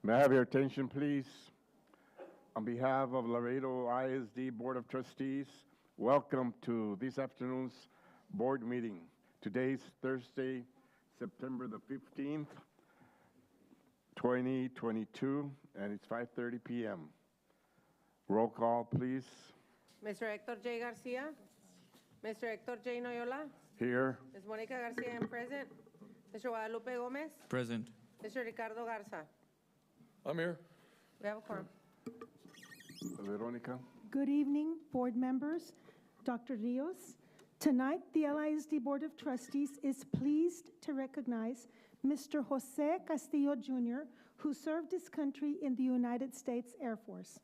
May I have your attention, please? On behalf of Laredo I.S.D. Board of Trustees, welcome to this afternoon's board meeting. Today's Thursday, September the 15th, 2022, and it's 5:30 p.m. Roll call, please. Mr. Hector J. Garcia. Mr. Hector J. Noyola. Here. Ms. Monica Garcia, I'm present. Mr. Guadalupe Gomez. Present. Mr. Ricardo Garza. I'm here. We have a quorum. Veronica. Good evening, board members, Dr. Rios. Tonight, the LISD Board of Trustees is pleased to recognize Mr. Jose Castillo, Jr., who served his country in the United States Air Force.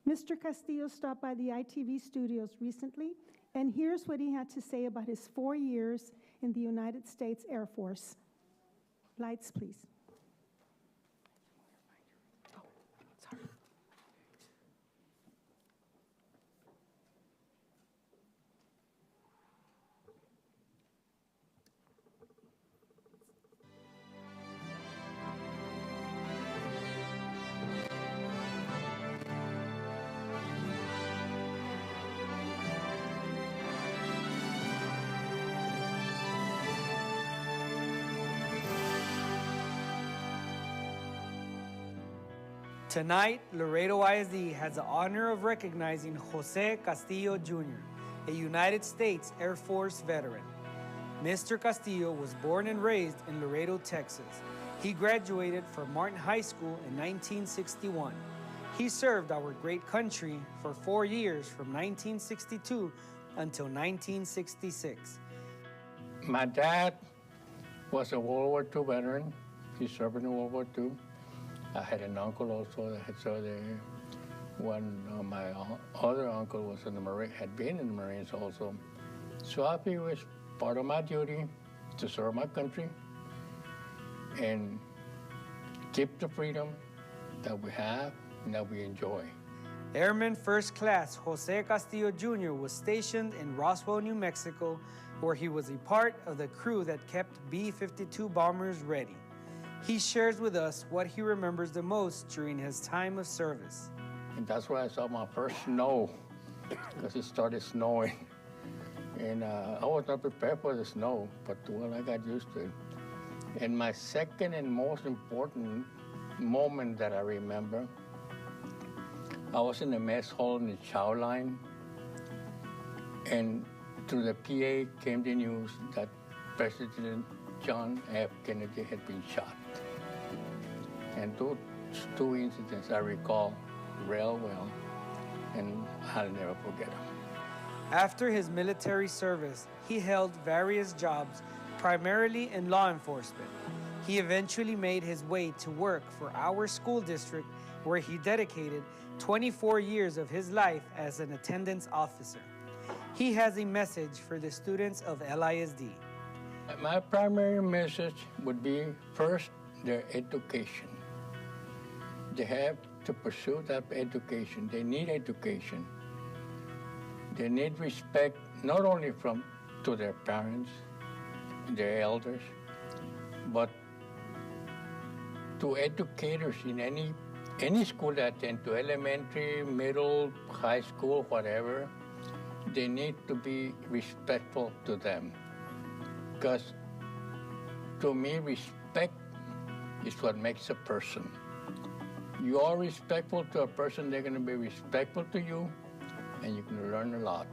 Mr. Castillo stopped by the ITV studios recently, and here's what he had to say about his 4 years in the United States Air Force. Lights, please. Tonight, Laredo I.S.D. has the honor of recognizing Jose Castillo, Jr., a United States Air Force veteran. Mr. Castillo was born and raised in Laredo, Texas. He graduated from Martin High School in 1961. He served our great country for 4 years from 1962 until 1966. My dad was a World War II veteran. He served in World War II. I had an uncle also that had served there. My other uncle was in the Marine, had been in the Marines also. So I feel it's part of my duty to serve my country and keep the freedom that we have and that we enjoy. Airman First Class Jose Castillo Jr. was stationed in Roswell, New Mexico, where he was a part of the crew that kept B-52 bombers ready. He shares with us what he remembers the most during his time of service. And that's where I saw my first snow, because it started snowing. And I was not prepared for the snow, but well, I got used to it. And my second and most important moment that I remember, I was in the mess hall in the chow line, and through the PA came the news that President John F. Kennedy had been shot. And those two incidents I recall real well, and I'll never forget them. After his military service, he held various jobs, primarily in law enforcement. He eventually made his way to work for our school district, where he dedicated 24 years of his life as an attendance officer. He has a message for the students of LISD. My primary message would be, first, their education. They have to pursue that education. They need education. They need respect, not only to their parents, their elders, but to educators in any school they attend to, elementary, middle, high school, whatever. They need to be respectful to them. Because to me, respect is what makes a person. You are respectful to a person, they're going to be respectful to you, and you can learn a lot.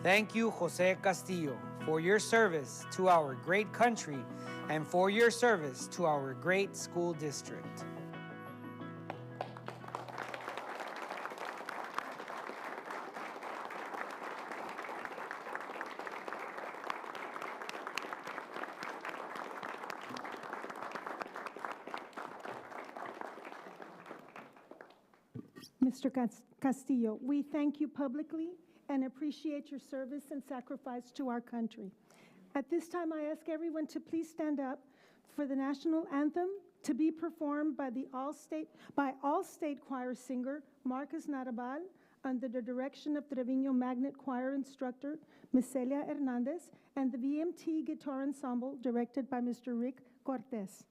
Thank you, Jose Castillo, for your service to our great country and for your service to our great school district. Mr. Castillo, we thank you publicly and appreciate your service and sacrifice to our country. At this time, I ask everyone to please stand up for the national anthem to be performed by the all-state choir singer Marcus Narabal under the direction of Trevino Magnet Choir instructor Ms. Celia Hernandez and the VMT Guitar Ensemble directed by Mr. Rick Cortez.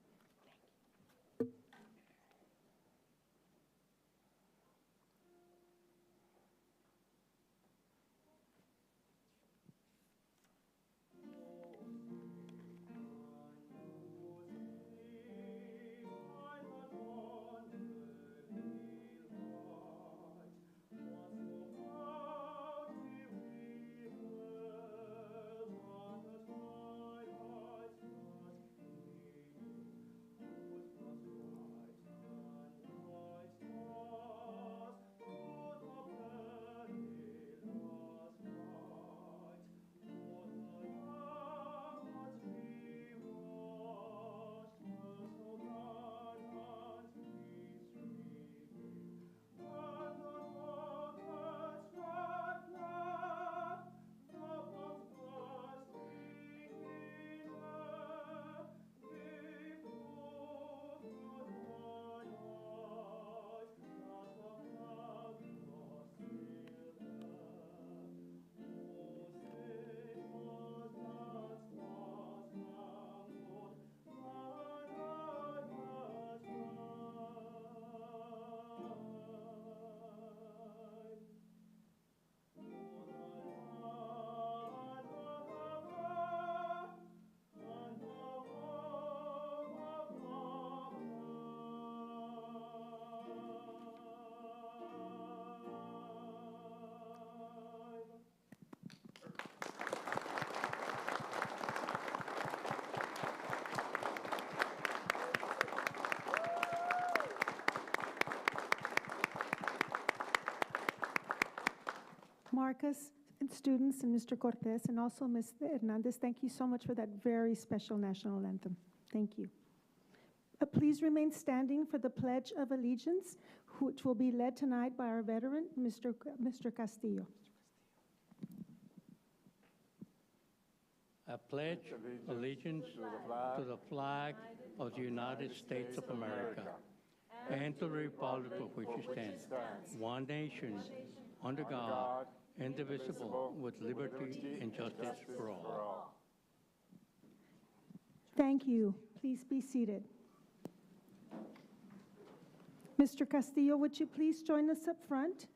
Marcus, and students, and Mr. Cortez, and also Ms. Hernandez, thank you so much for that very special national anthem. Thank you. Please remain standing for the Pledge of Allegiance, which will be led tonight by our veteran, Mr. Castillo. I pledge allegiance to the flag of the United States of America and to the republic for which it stands, one nation, under God, indivisible, with liberty and justice for all. Thank you. Please be seated. Mr. Castillo, would you please join us up front?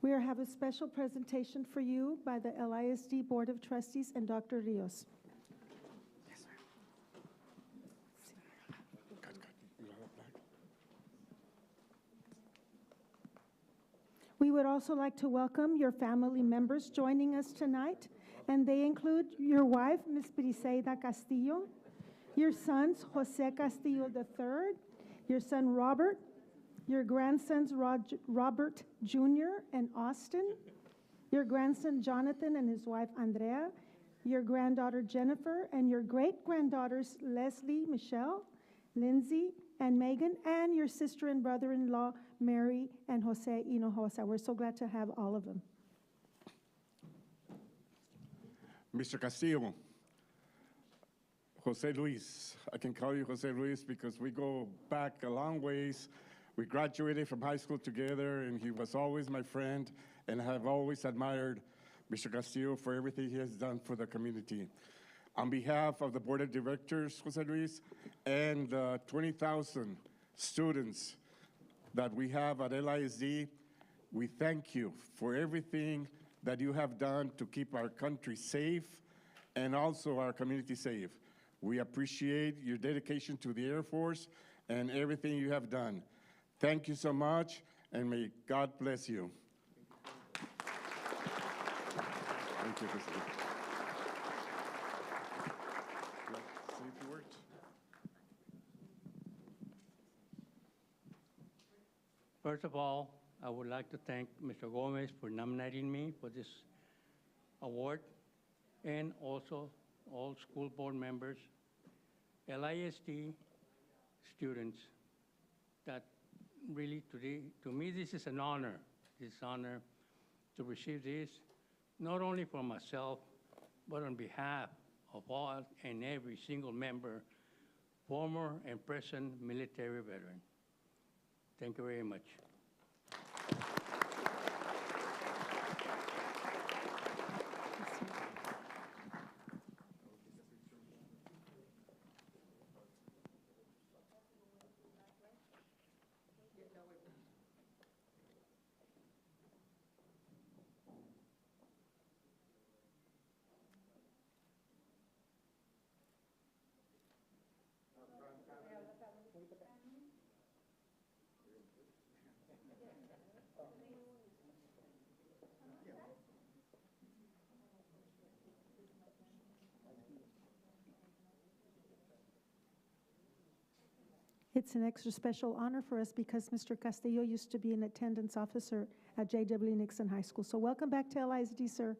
We have a special presentation for you by the LISD Board of Trustees and Dr. Rios. We would also like to welcome your family members joining us tonight, and they include your wife, Ms. Briseida Castillo, your sons, Jose Castillo III, your son, Robert, your grandsons, Robert Jr. and Austin, your grandson, Jonathan, and his wife, Andrea, your granddaughter, Jennifer, and your great-granddaughters, Leslie, Michelle, Lindsay, and Megan, and your sister and brother-in-law, Mary and Jose Inojosa. We're so glad to have all of them. Mr. Castillo, Jose Luis. I can call you Jose Luis because we go back a long ways. We graduated from high school together, and he was always my friend, and I have always admired Mr. Castillo for everything he has done for the community. On behalf of the Board of Directors, Jose Luis, and the 20,000 students that we have at LISD, we thank you for everything that you have done to keep our country safe and also our community safe. We appreciate your dedication to the Air Force and everything you have done. Thank you so much, and may God bless you. Thank you, President. Say a few words. First of all, I would like to thank Mr. Gomez for nominating me for this award, and also all school board members, LISD students, that really today, to me, this is an honor. This honor to receive this, not only for myself, but on behalf of all and every single member, former and present military veteran. Thank you very much. It's an extra special honor for us because Mr. Castillo used to be an attendance officer at J.W. Nixon High School. So welcome back to LISD, sir.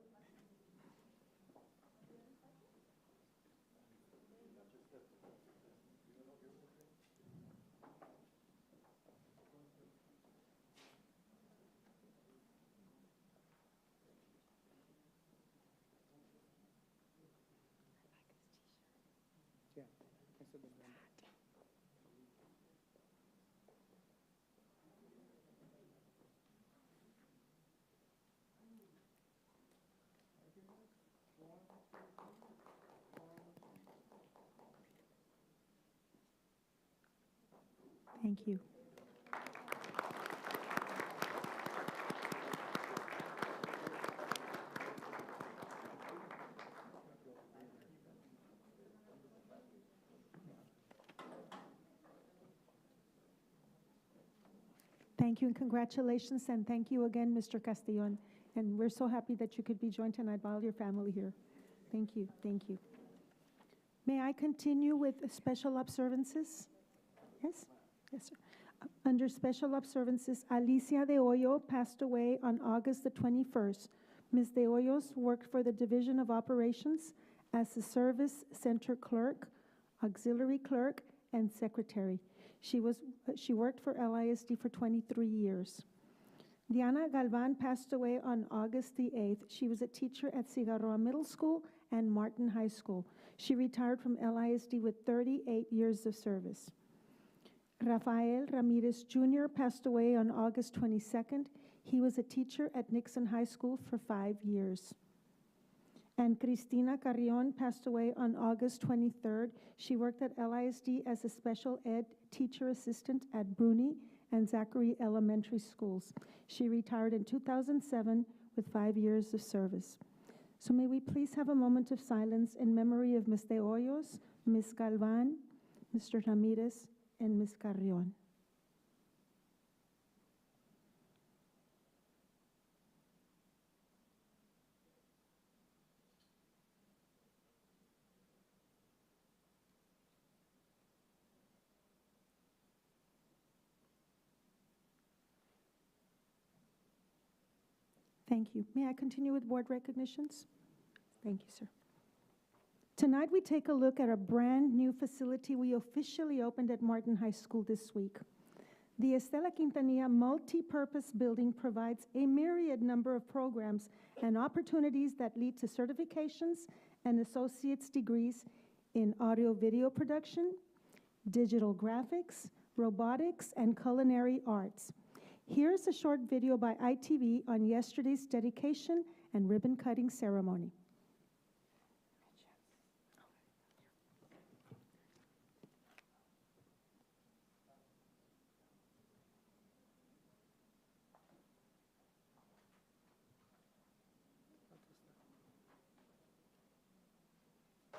Thank you. Thank you and congratulations, and thank you again, Mr. Castillo. And we're so happy that you could be joined tonight by all your family here. Thank you, thank you. May I continue with special observances? Yes? Yes, sir. Under special observances, Alicia de Hoyo passed away on August the 21st. Ms. De Hoyos worked for the Division of Operations as a Service Center Clerk, Auxiliary Clerk, and Secretary. She worked for LISD for 23 years. Diana Galvan passed away on August the 8th. She was a teacher at Cigarroa Middle School and Martin High School. She retired from LISD with 38 years of service. Rafael Ramirez Jr. passed away on August 22nd. He was a teacher at Nixon High School for 5 years. And Cristina Carrion passed away on August 23rd. She worked at LISD as a special ed teacher assistant at Bruni and Zachary Elementary Schools. She retired in 2007 with 5 years of service. So may we please have a moment of silence in memory of Ms. De Hoyos, Ms. Galvan, Mr. Ramirez, and Ms. Carrion. Thank you. May I continue with board recognitions? Thank you, sir. Tonight, we take a look at a brand new facility we officially opened at Martin High School this week. The Estela Quintanilla multi-purpose building provides a myriad number of programs and opportunities that lead to certifications and associate's degrees in audio-video production, digital graphics, robotics, and culinary arts. Here's a short video by ITV on yesterday's dedication and ribbon-cutting ceremony.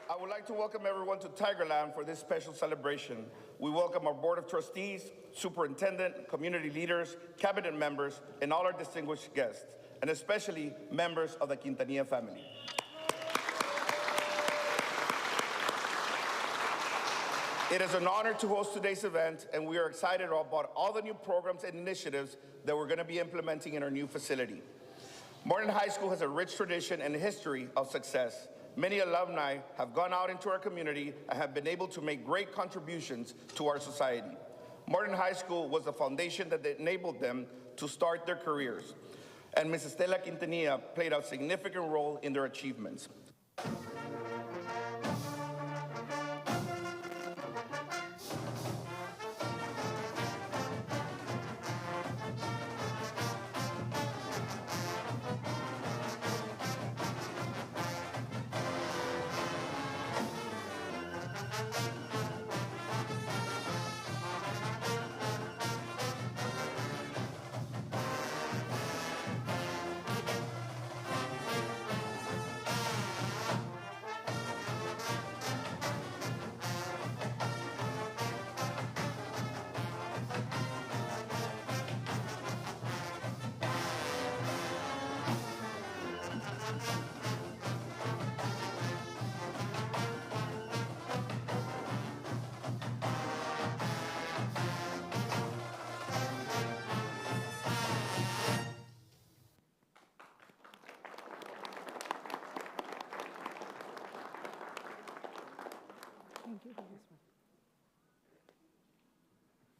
I would like to welcome everyone to Tigerland for this special celebration. We welcome our Board of Trustees, Superintendent, community leaders, cabinet members, and all our distinguished guests, and especially members of the Quintanilla family. It is an honor to host today's event, and we are excited about all the new programs and initiatives that we're going to be implementing in our new facility. Martin High School has a rich tradition and history of success. Many alumni have gone out into our community and have been able to make great contributions to our society. Martin High School was the foundation that enabled them to start their careers, and Ms. Estela Quintanilla played a significant role in their achievements.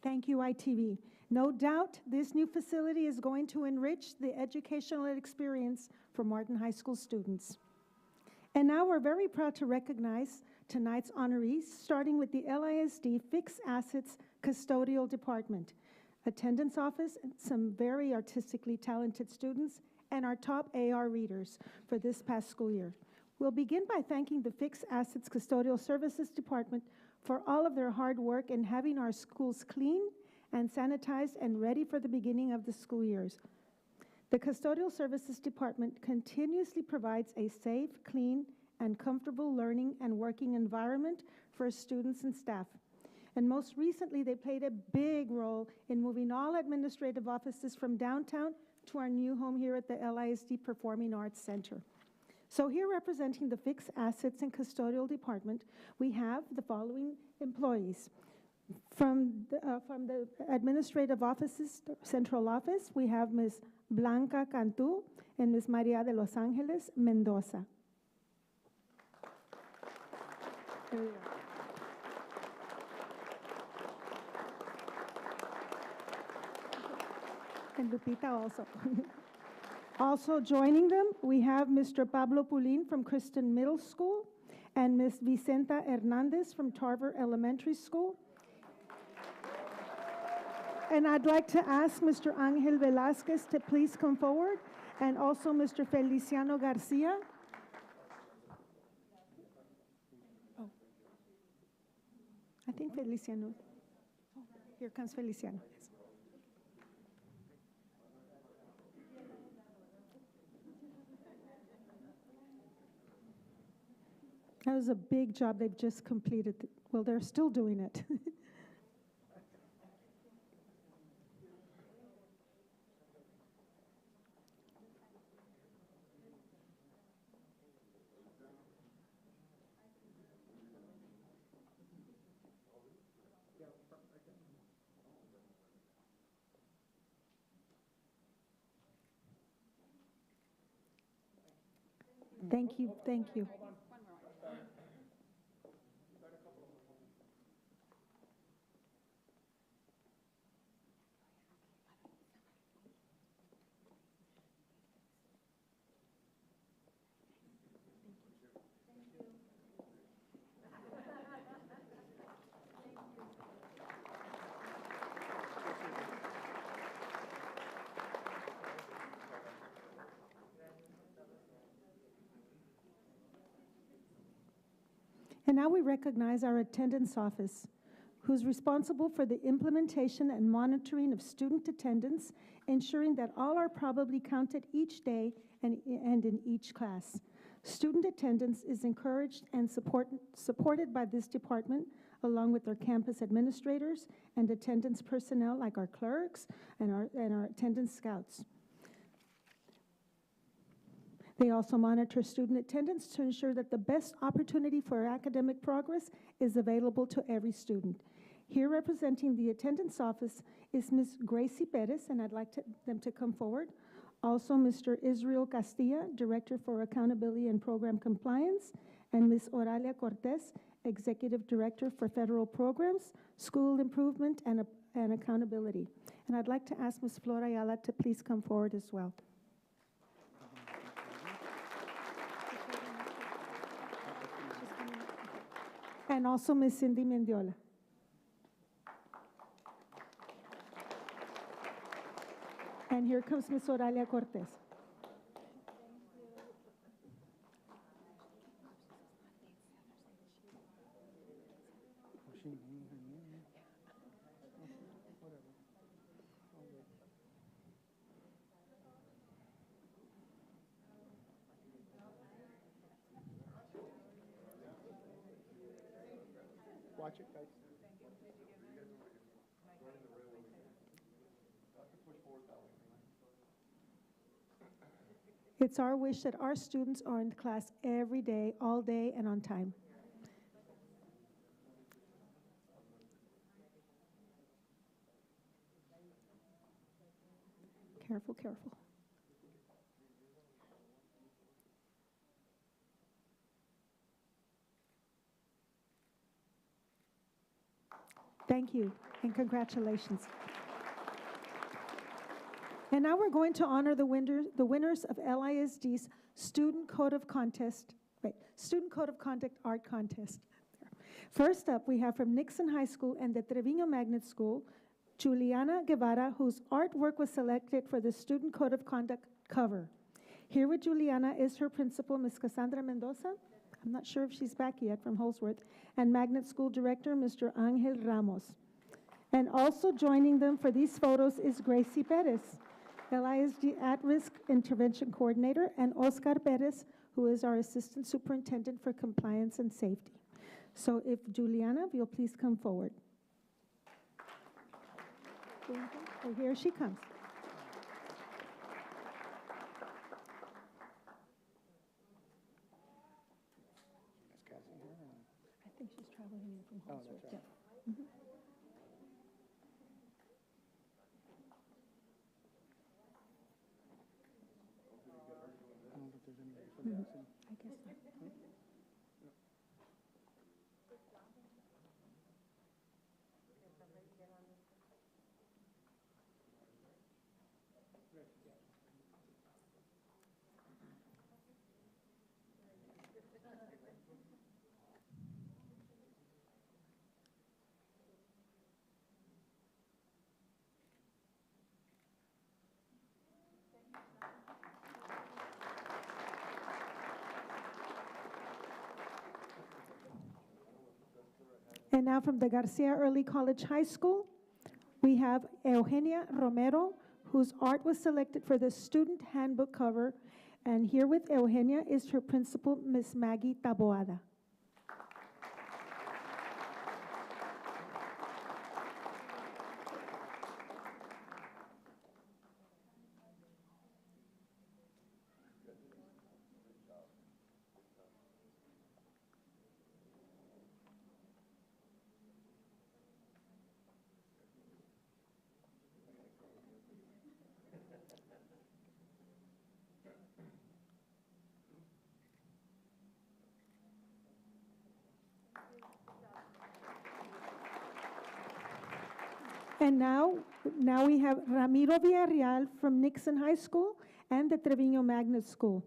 Thank you, ITV. No doubt, this new facility is going to enrich the educational experience for Martin High School students. And now we're very proud to recognize tonight's honorees, starting with the LISD Fixed Assets Custodial Department, Attendance Office, some very artistically talented students, and our top AR readers for this past school year. We'll begin by thanking the Fixed Assets Custodial Services Department for all of their hard work in having our schools clean and sanitized and ready for the beginning of the school years. The Custodial Services Department continuously provides a safe, clean, and comfortable learning and working environment for students and staff. And most recently, they played a big role in moving all administrative offices from downtown to our new home here at the LISD Performing Arts Center. So here representing the Fixed Assets and Custodial Department, we have the following employees: From the administrative offices, central office, we have Ms. Blanca Cantu and Ms. Maria de Los Angeles Mendoza. There we go. And Lupita also. Also joining them, we have Mr. Pablo Pulin from Kristen Middle School and Ms. Vicenta Hernandez from Tarver Elementary School. And I'd like to ask Mr. Angel Velasquez to please come forward, and also Mr. Feliciano Garcia. Oh, I think Feliciano. Oh, here comes Feliciano. Yes. That was a big job they've just completed. Well, they're still doing it. Thank you, thank you. And now we recognize our attendance office, who's responsible for the implementation and monitoring of student attendance, ensuring that all are probably counted each day and in each class. Student attendance is encouraged and supported by this department, along with our campus administrators and attendance personnel like our clerks and our attendance scouts. They also monitor student attendance to ensure that the best opportunity for academic progress is available to every student. Here representing the attendance office is Ms. Gracie Perez, and I'd like them to come forward. Also, Mr. Israel Castilla, Director for Accountability and Program Compliance, and Ms. Oralia Cortez, Executive Director for Federal Programs, School Improvement, and Accountability. And I'd like to ask Ms. Flora Ayala to please come forward as well. And also Ms. Cindy Mendiola. And here comes Ms. Oralia Cortez. Watch it, guys. It's our wish that our students are in class every day, all day, and on time. Careful, careful. Thank you, and congratulations. And now we're going to honor the winners of LISD's Student Code of Conduct Art Contest. First up, we have from Nixon High School and the Trevino Magnet School, Juliana Guevara, whose artwork was selected for the Student Code of Conduct cover. Here with Juliana is her principal, Ms. Cassandra Mendoza. I'm not sure if she's back yet from Holsworth, and Magnet School Director, Mr. Angel Ramos. And also joining them for these photos is Gracie Perez, LISD At-Risk Intervention Coordinator, and Oscar Perez, who is our Assistant Superintendent for Compliance and Safety. So if Juliana, if you'll please come forward. Oh, here she comes. I think she's traveling in from Holsworth. that's right. Yeah. I guess not. And now from the Garcia Early College High School, we have Eugenia Romero, whose art was selected for the student handbook cover. And here with Eugenia is her principal, Miss Maggie Taboada. And now we have Ramiro Villarreal from Nixon High School and the Trevino Magnet School.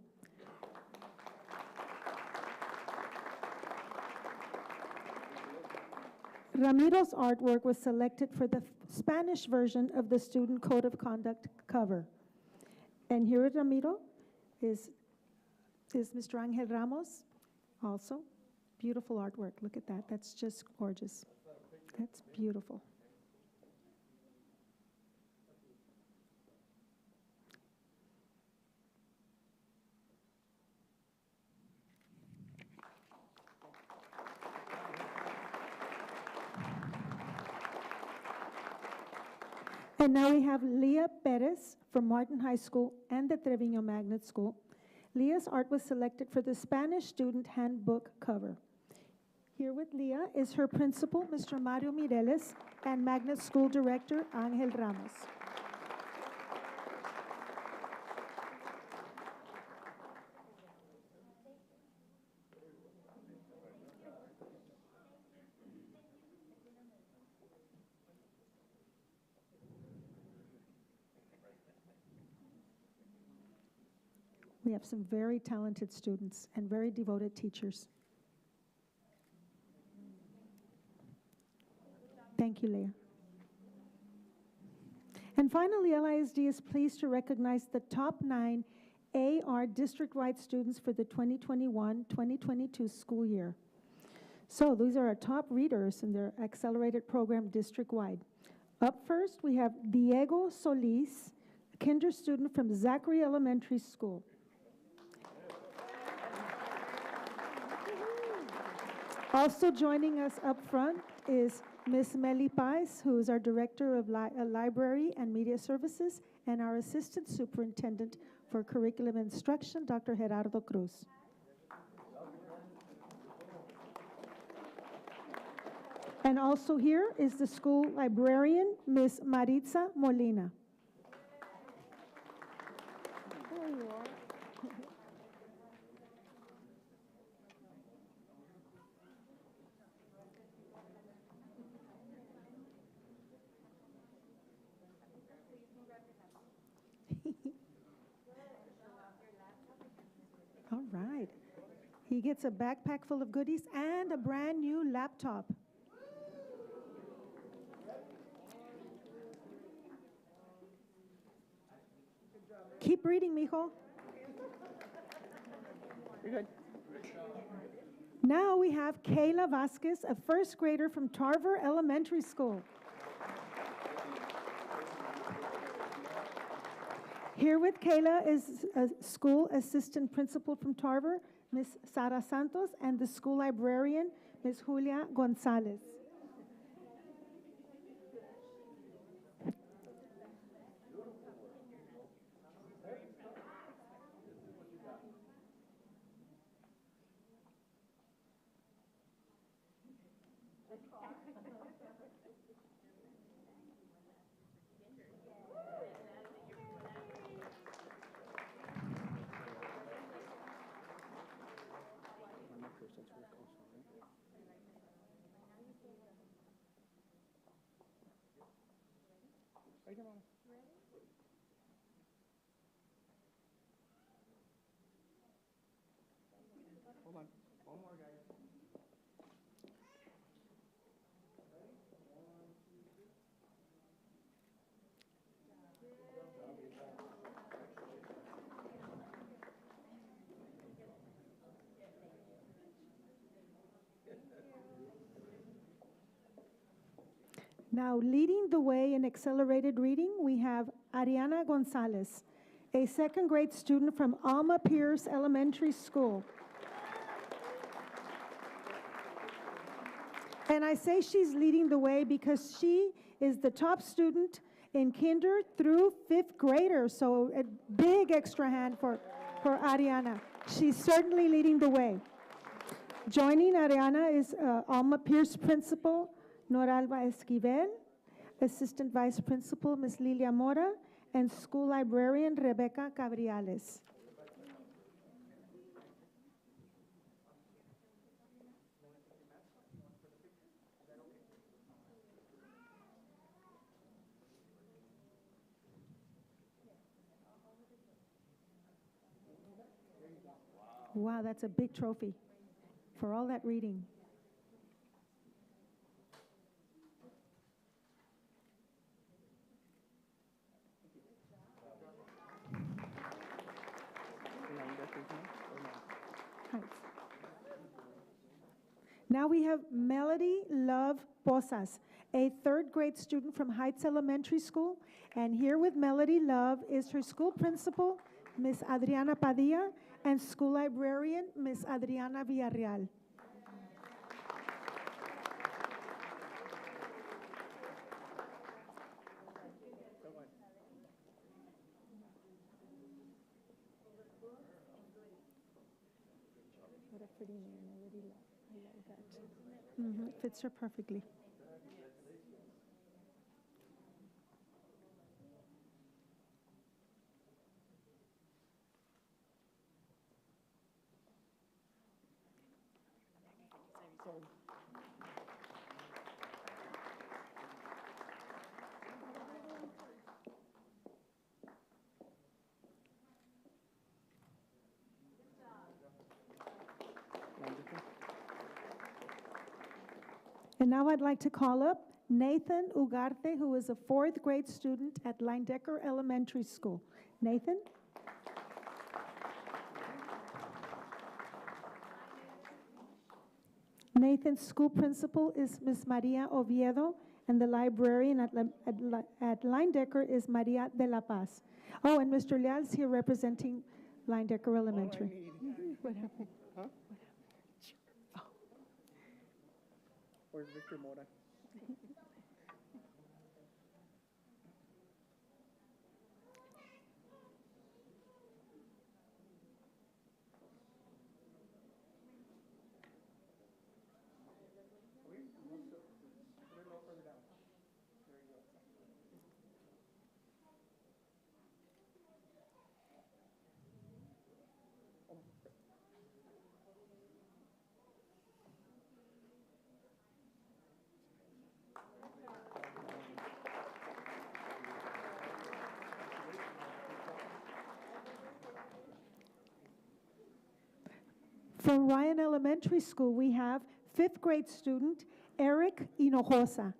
Ramiro's artwork was selected for the Spanish version of the Student Code of Conduct cover. And here at Ramiro is Mr. Angel Ramos, also. Beautiful artwork, look at that, that's just gorgeous. That's beautiful. And now we have Leah Perez from Martin High School and the Trevino Magnet School. Leah's art was selected for the Spanish Student Handbook cover. Here with Leah is her principal, Mr. Mario Mireles, and Magnet School Director, Angel Ramos. We have some very talented students and very devoted teachers. Thank you, Leah. And finally, LISD is pleased to recognize the top 9 AR district-wide students for the 2021-2022 school year. So these are our top readers in their accelerated program district-wide. Up first, we have Diego Solis, a kinder student from Zachary Elementary School. Also joining us up front is Ms. Meli Pais, who is our Director of Library and Media Services, and our Assistant Superintendent for Curriculum Instruction, Dr. Gerardo Cruz. And also here is the school librarian, Ms. Maritza Molina. There you are. All right. He gets a backpack full of goodies and a brand new laptop. Keep reading, mijo. You're good. Now we have Kayla Vasquez, a first grader from Tarver Elementary School. Here with Kayla is a school assistant principal from Tarver, Ms. Sara Santos, and the school librarian, Ms. Julia Gonzalez. Now, leading the way in accelerated reading, we have Ariana Gonzalez, a second grade student from Alma Pierce Elementary School. And I say she's leading the way because she is the top student in kinder through fifth grader. So a big extra hand for Ariana. She's certainly leading the way. Joining Ariana is Alma Pierce Principal Noralba Esquivel, Assistant Vice Principal Ms. Lilia Mora, and School Librarian Rebecca Cabriales. Wow, that's a big trophy for all that reading. Now we have Melody Love Bosas, a third grade student from Heights Elementary School. And here with Melody Love is her school principal, Ms. Adriana Padilla, and school librarian, Ms. Adriana Villarreal. What a pretty name, Melody Love. I love that. Fits her perfectly. And now I'd like to call up Nathan Ugarte, who is a fourth grade student at Leindecker Elementary School. Nathan? Nathan's school principal is Ms. Maria Oviedo, and the librarian at Leindecker is Maria de la Paz. Oh, and Mr. Leal's here representing Leindecker Elementary. What happened? Huh? Oh. Where's Victor Mora? From Ryan Elementary School, we have fifth grade student Eric Inojosa.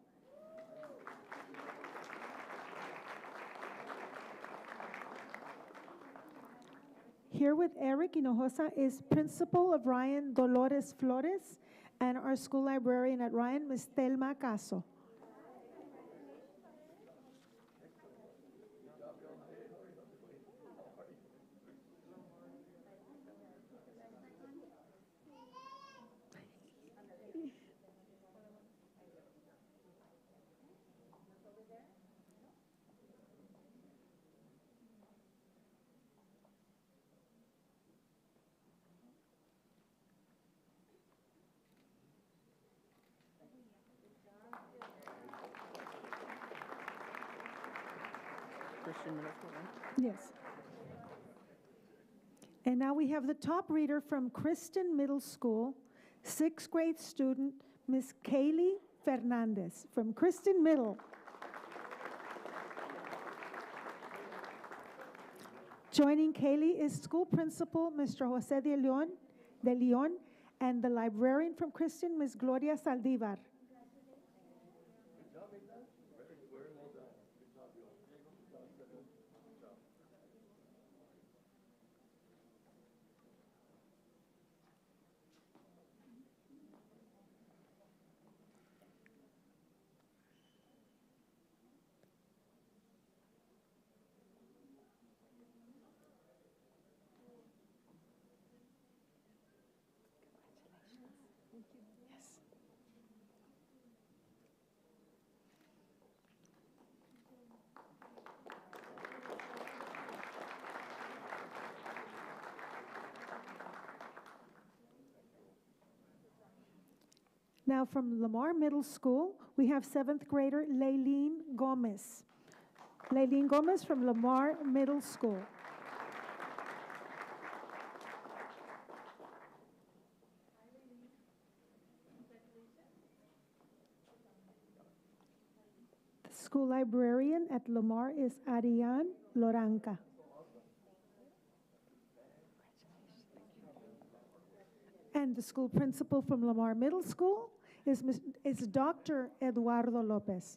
Here with Eric Inojosa is principal of Ryan Dolores Flores and our school librarian at Ryan, Ms. Thelma Caso. Yes. And now we have the top reader from Kristen Middle School, sixth grade student, Ms. Kaylee Fernandez from Kristen Middle. Joining Kaylee is school principal, Mr. Jose de Leon, and the librarian from Christian, Ms. Gloria Saldivar. Now from Lamar Middle School, we have 7th grader Laylene Gomez. Laylene Gomez from Lamar Middle School. The school librarian at Lamar is Ariane Loranca. And the school principal from Lamar Middle School is Dr. Eduardo Lopez.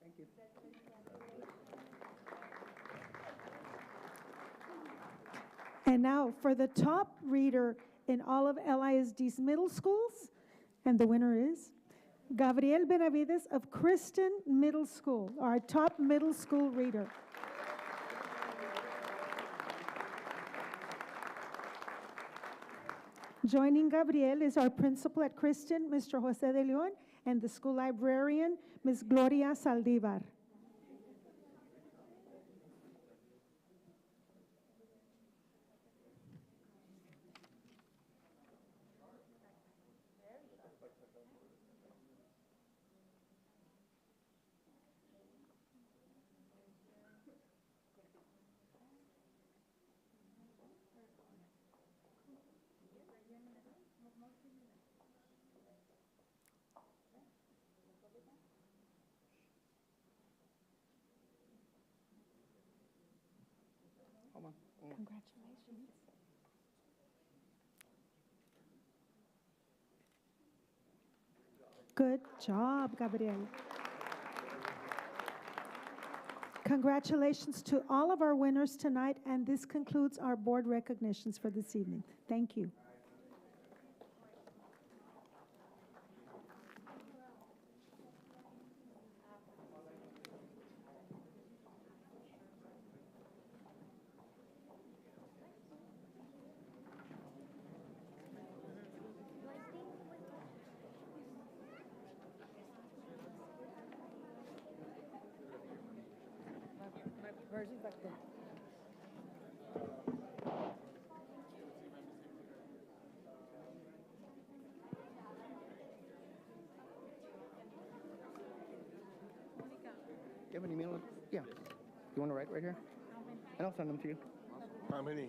Thank you. And now for the top reader in all of LISD's middle schools, and the winner is Gabriel Benitez of Kristen Middle School, our top middle school reader. Joining Gabriel is our principal at Kristen, Mr. Jose de Leon, and the school librarian, Ms. Gloria Saldivar. Congratulations. Good job, Gabriel. Congratulations to all of our winners tonight, and this concludes our board recognitions for this evening. Thank you. You have an email? Yeah. You want to write right here? And I'll send them to you. How many?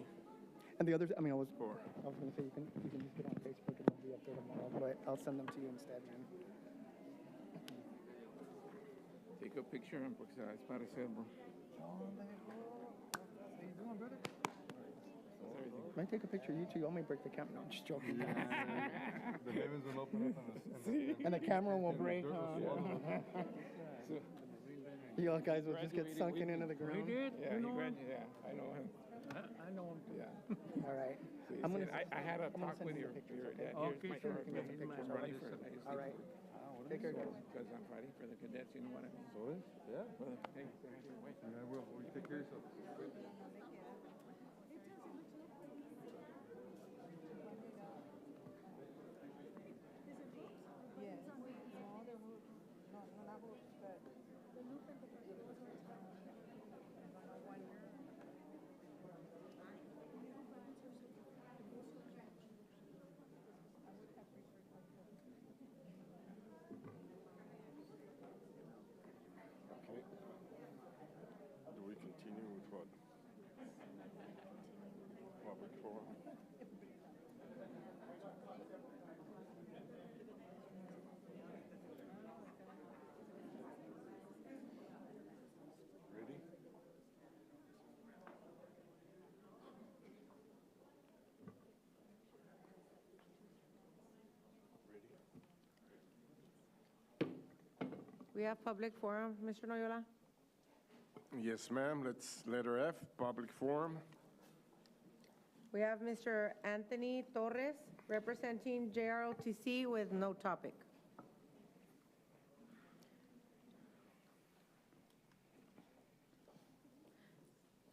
And the others, I was Four. I was going to say you can just get on Facebook and it'll be up there tomorrow, but I'll send them to you instead. Take a picture and porque se va a desparecer, bro. Can I take a picture of you two? You all may break the camera. No, I'm just joking. The heavens will open up And the camera will break. You all guys will just get sunken into the ground. Yeah, I know him. I know him. Yeah. All right. I'm gonna. I had a talk with your dad. Okay, Here's sure. my picture. I'm running for the All right. Take care, guys. because I'm fighting for the cadets. You know what I mean? Solis? Yeah. Brother, hey, say hi to your wife. Yeah, I will. You take care of yourself. continue with what? Public forum? Ready? We have public forum, Mr. Noyola. Yes, ma'am. Let's letter F, public forum. We have Mr. Anthony Torres representing JROTC with no topic.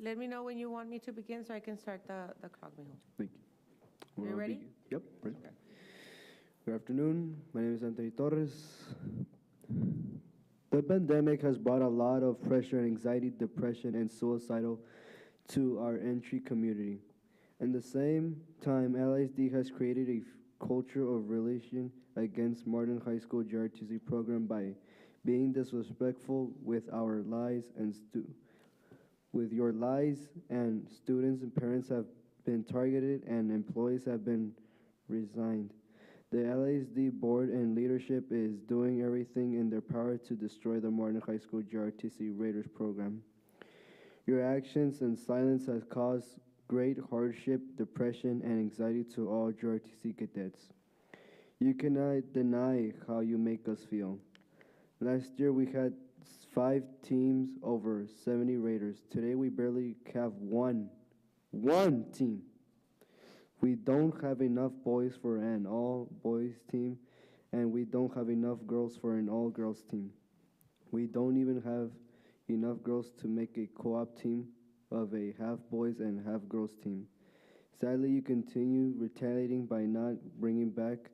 Let me know when you want me to begin so I can start the clock, mijo. Thank you. Are you ready? Yep, ready. Good afternoon. My name is Anthony Torres. The pandemic has brought a lot of pressure and anxiety, depression, and suicidal to our entry community. At the same time, I.S.D has created a culture of relation against Martin High School JROTC program by being disrespectful with our lies and with your lies, and students and parents have been targeted and employees have been resigned. The I.S.D board and leadership is doing everything in their power to destroy the Martin High School JROTC Raiders program. Your actions and silence has caused great hardship, depression, and anxiety to all JROTC cadets. You cannot deny how you make us feel. Last year we had 5 teams over 70 Raiders. Today we barely have one team. We don't have enough boys for an all-boys team, and we don't have enough girls for an all-girls team. We don't even have enough girls to make a co-op team of a half-boys and half-girls team. Sadly, you continue retaliating by not bringing back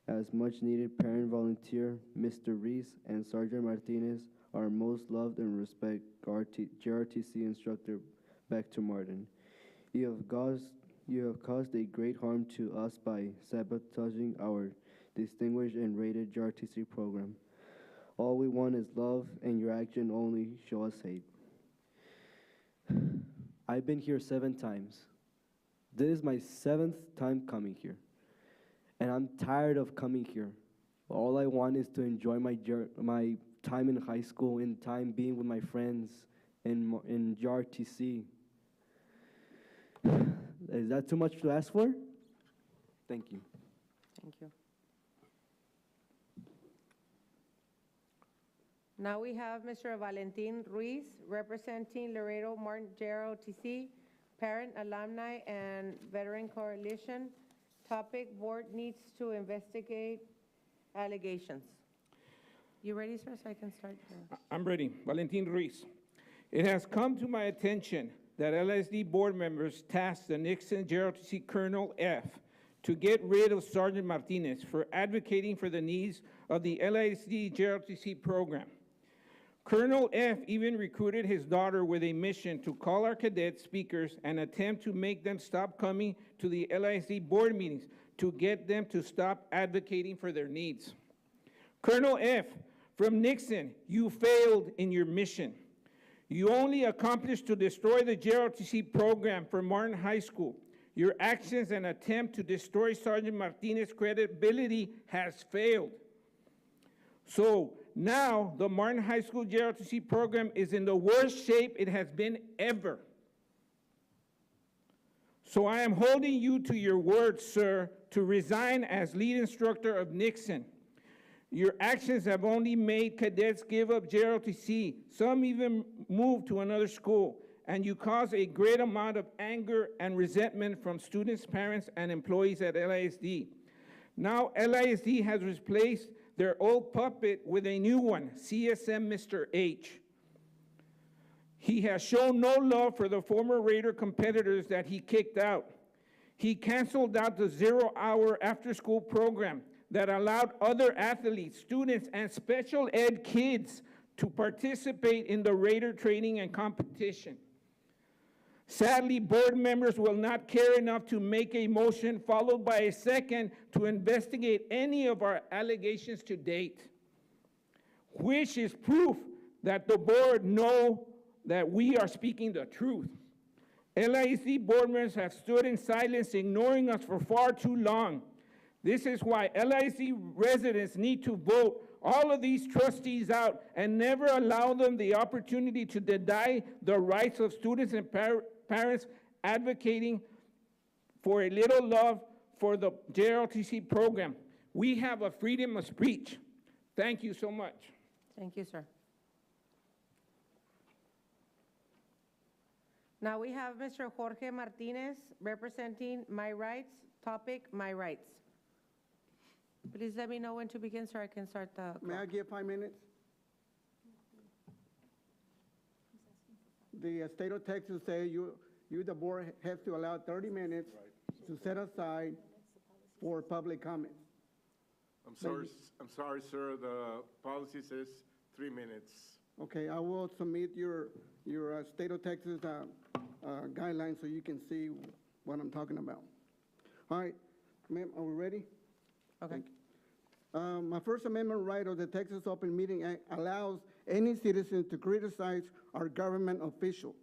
as much-needed parent volunteer, Mr. Ruiz and Sergeant Martinez, our most loved and respected JROTC instructor, back to Martin. You have caused a great harm to us by sabotaging our distinguished and rated JROTC program. All we want is love, and your action only show us hate. I've been here 7 times. This is my 7th time coming here. And I'm tired of coming here. All I want is to enjoy my time in high school, and time being with my friends in JROTC. Is that too much to ask for? Thank you. Thank you. Now we have Mr. Valentin Ruiz representing Laredo Martin JROTC, Parent, Alumni, and Veteran Coalition. Topic: board needs to investigate allegations. You ready, sir, so I can start? I'm ready. Valentin Ruiz. It has come to my attention that I.S.D board members tasked the ixon JROTC Colonel F to get rid of Sergeant Martinez for advocating for the needs of the I.S.D JROTC program. Colonel F even recruited his daughter with a mission to call our cadet speakers and attempt to make them stop coming to the I.S.D board meetings to get them to stop advocating for their needs. Colonel F, from Nixon, you failed in your mission. You only accomplished to destroy the JROTC program for Martin High School. Your actions and attempt to destroy Sergeant Martinez's credibility has failed. So now the Martin High School JROTC program is in the worst shape it has been ever. So I am holding you to your word, sir, to resign as lead instructor of Nixon. Your actions have only made cadets give up JROTC. Some even moved to another school, and you cause a great amount of anger and resentment from students, parents, and employees at I.S.D. Now I.S.D has replaced their old puppet with a new one, CSM Mr. H. He has shown no love for the former Raider competitors that he kicked out. He canceled out the 0-hour after-school program that allowed other athletes, students, and special ed kids to participate in the Raider training and competition. Sadly, board members will not care enough to make a motion followed by a second to investigate any of our allegations to date, which is proof that the board know that we are speaking the truth. LISD board members have stood in silence, ignoring us for far too long. This is why LISD residents need to vote all of these trustees out and never allow them the opportunity to deny the rights of students and parents advocating for a little love for the JROTC program. We have a freedom of speech. Thank you so much. Thank you, sir. Now we have Mr. Jorge Martinez representing My Rights, topic My Rights. Please let me know when to begin so I can start the clock. May I get 5 minutes? The state of Texas say you, the board, has to allow 30 minutes to set aside for public comment. I'm sorry, sir. The policy says 3 minutes. Okay, I will submit your state of Texas guidelines so you can see what I'm talking about. All right, ma'am, are we ready? Okay. My First Amendment right of the Texas Open Meeting Act allows any citizen to criticize our government official.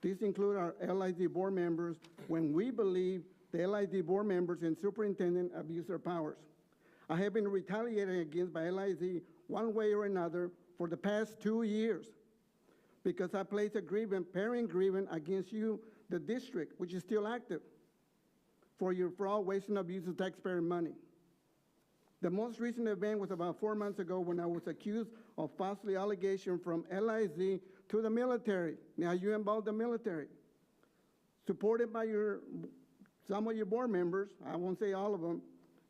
These include our LID board members when we believe the LID board members and superintendent abuse their powers. I have been retaliated against by LID one way or another for the past 2 years because I placed a parent grievance against you, the district, which is still active, for your fraud, waste, and abuse of taxpayer money. The most recent event was about 4 months ago when I was accused of falsely allegation from LIZ to the military. Now you involved the military. Supported by some of your board members, I won't say all of them,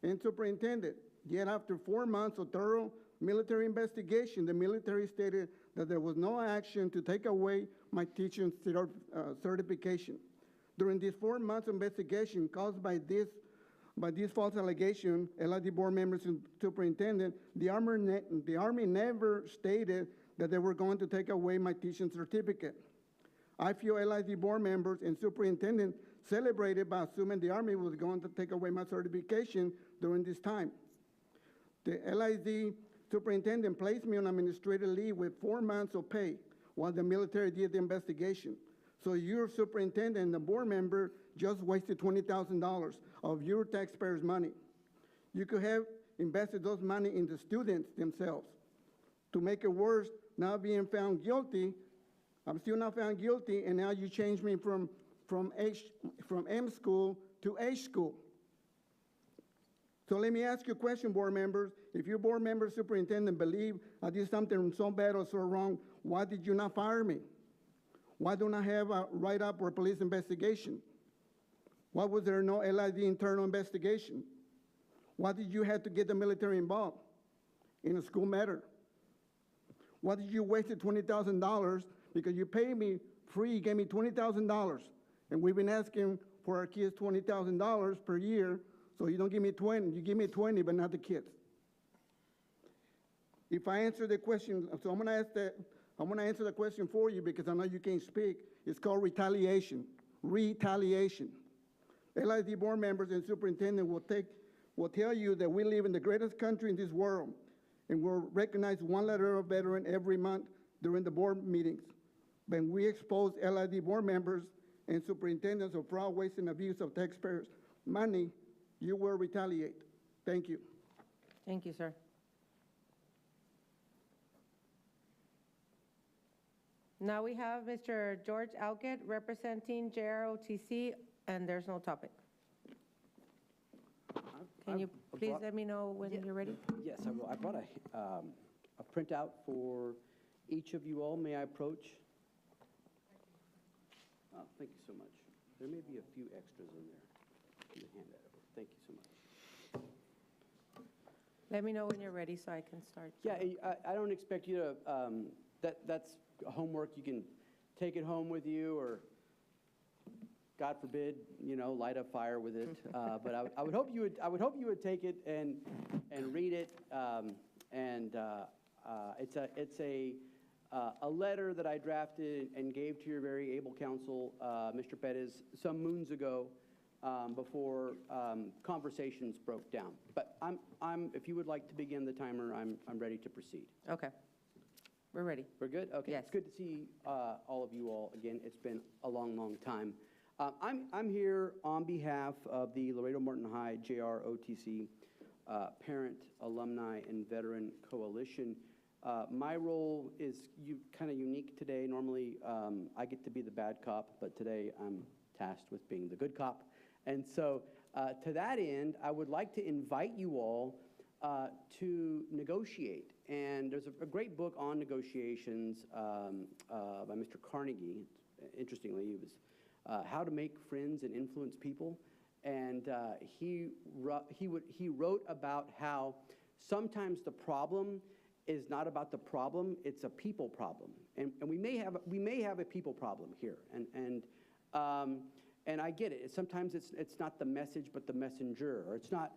and superintendent. Yet after 4 months of thorough military investigation, the military stated that there was no action to take away my teaching certification. During this 4 months investigation caused by this false allegation, LID board members and superintendent, the Army never stated that they were going to take away my teaching certificate. I feel LID board members and superintendent celebrated by assuming the Army was going to take away my certification during this time. The LID superintendent placed me on administrative leave with 4 months of pay while the military did the investigation. So your superintendent and the board member just wasted $20,000 of your taxpayers' money. You could have invested those money in the students themselves. To make it worse, now being found guilty, I'm still not found guilty, and now you change me from M school to H school. So let me ask you a question, board members. If your board member superintendent believe I did something so bad or so wrong, why did you not fire me? Why don't I have a write-up or police investigation? Why was there no LID internal investigation? Why did you have to get the military involved in a school matter? Why did you waste $20,000 because you paid me free, you gave me $20,000, and we've been asking for our kids $20,000 per year, so you don't give me 20, you give me 20, but not the kids. If I answer the question, so I'm gonna answer the question for you because I know you can't speak. It's called retaliation. Retaliation. LID board members and superintendent will tell you that we live in the greatest country in this world, and we'll recognize one Laredo veteran every month during the board meetings. When we expose LID board members and superintendents of fraud, waste, and abuse of taxpayers' money, you will retaliate. Thank you. Thank you, sir. Now we have Mr. George Alkit representing JROTC, and there's no topic. Can you please let me know when you're ready? Yes, I will. I brought a printout for each of you all. May I approach? Oh, thank you so much. There may be a few extras in there. Let me hand that over. Thank you so much. Let me know when you're ready so I can start. Yeah, I don't expect you to, that's homework. You can take it home with you, or God forbid, light a fire with it. But I would hope you would take it and read it. It's a letter that I drafted and gave to your very able counsel, Mr. Perez, some moons ago, before conversations broke down. But if you would like to begin the timer, I'm ready to proceed. Okay. We're ready. We're good? Okay. Yes. It's good to see all of you all again. It's been a long, long time. I'm here on behalf of the Laredo Martin High JROTC Parent, Alumni, and Veteran Coalition. My role is kind of unique today. Normally, I get to be the bad cop, but today I'm tasked with being the good cop. And so to that end, I would like to invite you all to negotiate. And there's a great book on negotiations by Mr. Carnegie. Interestingly, it was How to Make Friends and Influence People. And he wrote about how sometimes the problem is not about the problem, it's a people problem. And we may have a people problem here. And I get it. Sometimes it's not the message, but the messenger. Or it's not,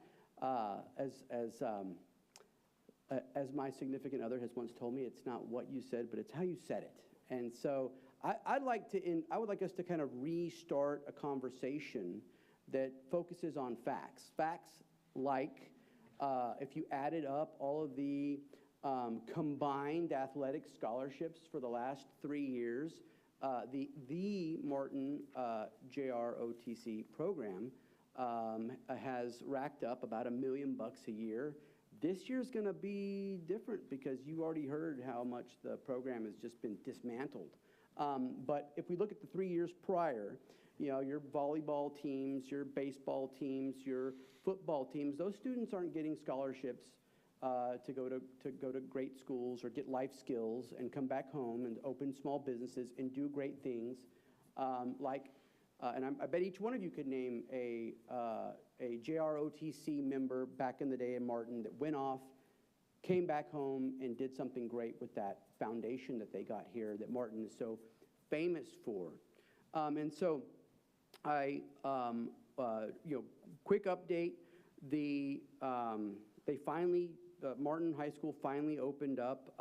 as my significant other has once told me, it's not what you said, but it's how you said it. And so I would like us to kind of restart a conversation that focuses on facts. Facts like if you added up all of the combined athletic scholarships for the last 3 years, the Martin JROTC program has racked up about $1 million a year. This year's going to be different because you already heard how much the program has just been dismantled. But if we look at the 3 years prior, you know, your volleyball teams, your baseball teams, your football teams, those students aren't getting scholarships to go to great schools or get life skills and come back home and open small businesses and do great things. And I bet each one of you could name a JROTC member back in the day in Martin that went off, came back home, and did something great with that foundation that they got here that Martin is so famous for. And so quick update, Martin High School finally opened up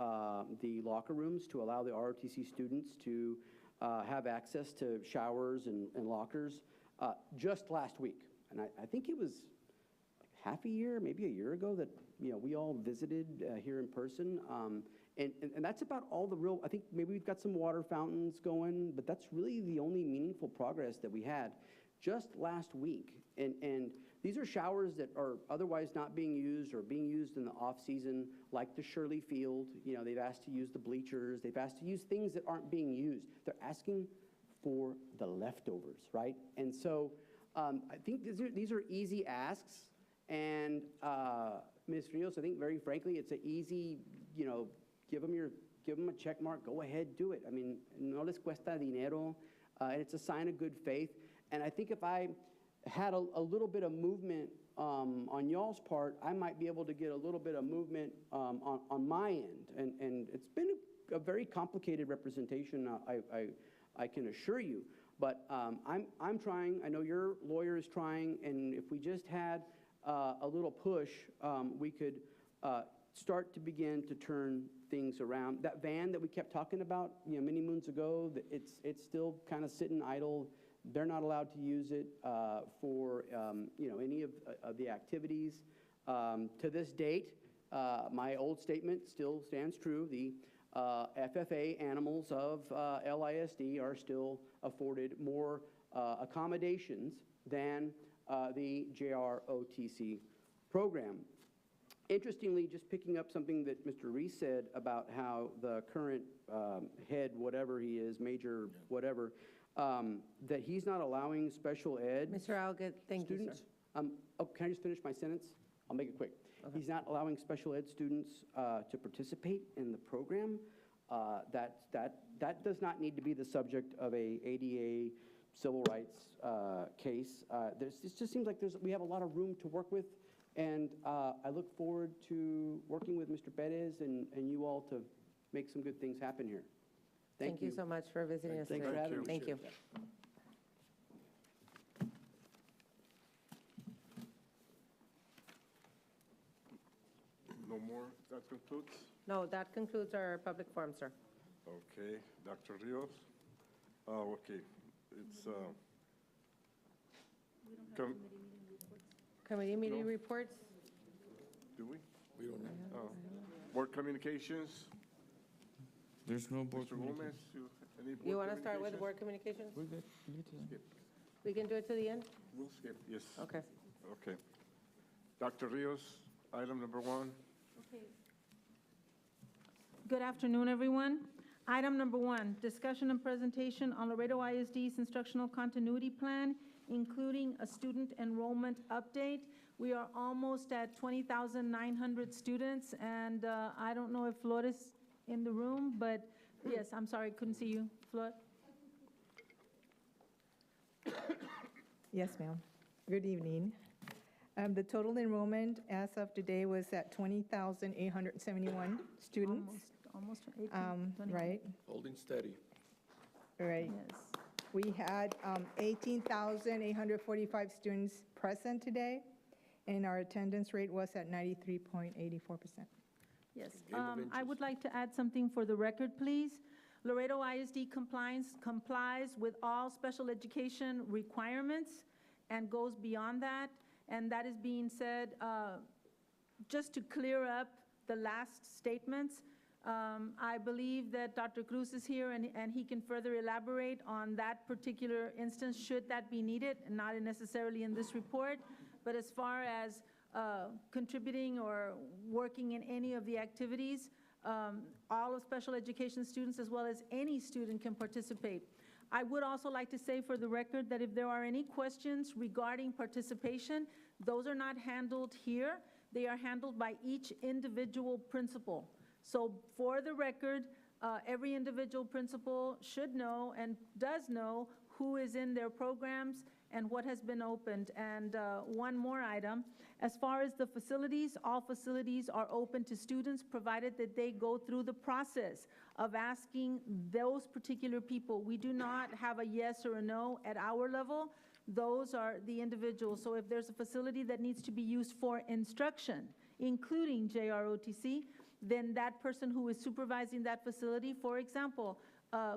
the locker rooms to allow the ROTC students to have access to showers and lockers just last week. And I think it was half a year, maybe a year ago that we all visited here in person. And that's about all the real, I think maybe we've got some water fountains going, but that's really the only meaningful progress that we had just last week. And these are showers that are otherwise not being used or being used in the off season, like the Shirley Field. They've asked to use the bleachers. They've asked to use things that aren't being used. They're asking for the leftovers, right? And so I think these are easy asks. And Ms. Rios, I think very frankly, it's an easy, give them a check mark, go ahead, do it. I mean, no les cuesta dinero, and it's a sign of good faith. And I think if I had a little bit of movement on y'all's part, I might be able to get a little bit of movement on my end. And it's been a very complicated representation, I can assure you. But I'm trying, I know your lawyer is trying, and if we just had a little push, we could start to begin to turn things around. That van that we kept talking about, many moons ago, it's still kind of sitting idle. They're not allowed to use it for any of the activities. To this date, my old statement still stands true. The FFA animals of LISD are still afforded more accommodations than the JROTC program. Interestingly, just picking up something that Mr. Ruiz said about how the current head, whatever he is, major whatever, that he's not allowing special ed Mr. Alkit, thank you, sir. Can I just finish my sentence? I'll make it quick. Okay. He's not allowing special ed students to participate in the program. That does not need to be the subject of a ADA civil rights case. It just seems like we have a lot of room to work with, and I look forward to working with Mr. Perez and you all to make some good things happen here. Thank you so much for visiting us today. Thanks for having me. Thank you. No more? That concludes? No, that concludes our public forum, sir. Okay, Dr. Rios? Okay, it's, Committee meeting reports? do we? We don't know. Board communications? There's no board Mr. Gomez, any board You want to start with communications? board communications? We're good. Leave it to them. Skip. We can do it to the end? We'll skip, yes. Okay. Okay. Dr. Rios, item number 1. Good afternoon, everyone. Item number 1, discussion and presentation on Laredo ISD's instructional continuity plan, including a student enrollment update. We are almost at 20,900 students, and I don't know if Flor is in the room, but yes, I'm sorry, couldn't see you. Flor? Yes, ma'am. Good evening. The total enrollment as of today was at 20,871 students. Almost 18, 21. Right, Holding steady. right. Yes. We had 18,845 students present today, and our attendance rate was at 93.84%. Yes. Game of I would inches. like to add something for the record, please. Laredo ISD complies with all special education requirements and goes beyond that. And that is being said, just to clear up the last statements, I believe that Dr. Cruz is here and he can further elaborate on that particular instance, should that be needed, not necessarily in this report, but as far as contributing or working in any of the activities, all of special education students as well as any student can participate. I would also like to say for the record that if there are any questions regarding participation, those are not handled here. They are handled by each individual principal. So for the record, every individual principal should know and does know who is in their programs and what has been opened. And one more item, as far as the facilities, all facilities are open to students provided that they go through the process of asking those particular people. We do not have a yes or a no at our level. Those are the individuals. So if there's a facility that needs to be used for instruction, including JROTC, then that person who is supervising that facility, for example,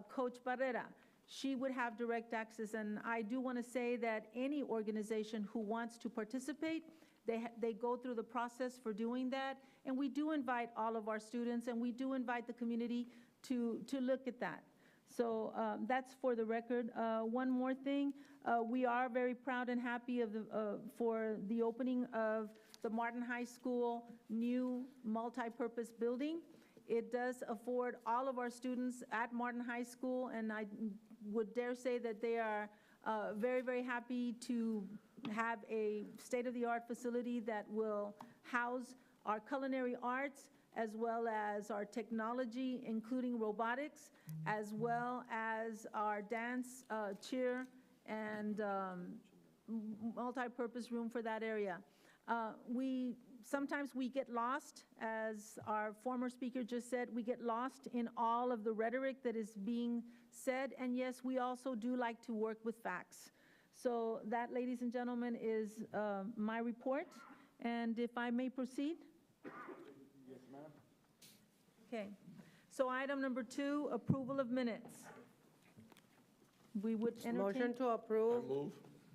Coach Barrera, she would have direct access. And I do want to say that any organization who wants to participate, they go through the process for doing that. And we do invite all of our students, and we do invite the community to look at that. So that's for the record. One more thing, we are very proud and happy for the opening of the Martin High School new multi-purpose building. It does afford all of our students at Martin High School, and I would dare say that they are very, very happy to have a state-of-the-art facility that will house our culinary arts as well as our technology, including robotics, as well as our dance, cheer, and multi-purpose room for that area. Sometimes we get lost, as our former speaker just said, we get lost in all of the rhetoric that is being said, and yes, we also do like to work with facts. So that, ladies and gentlemen, is my report, and if I may proceed? Yes, ma'am. Okay, so item number 2, approval of minutes. We would entertain. Motion to approve. Move.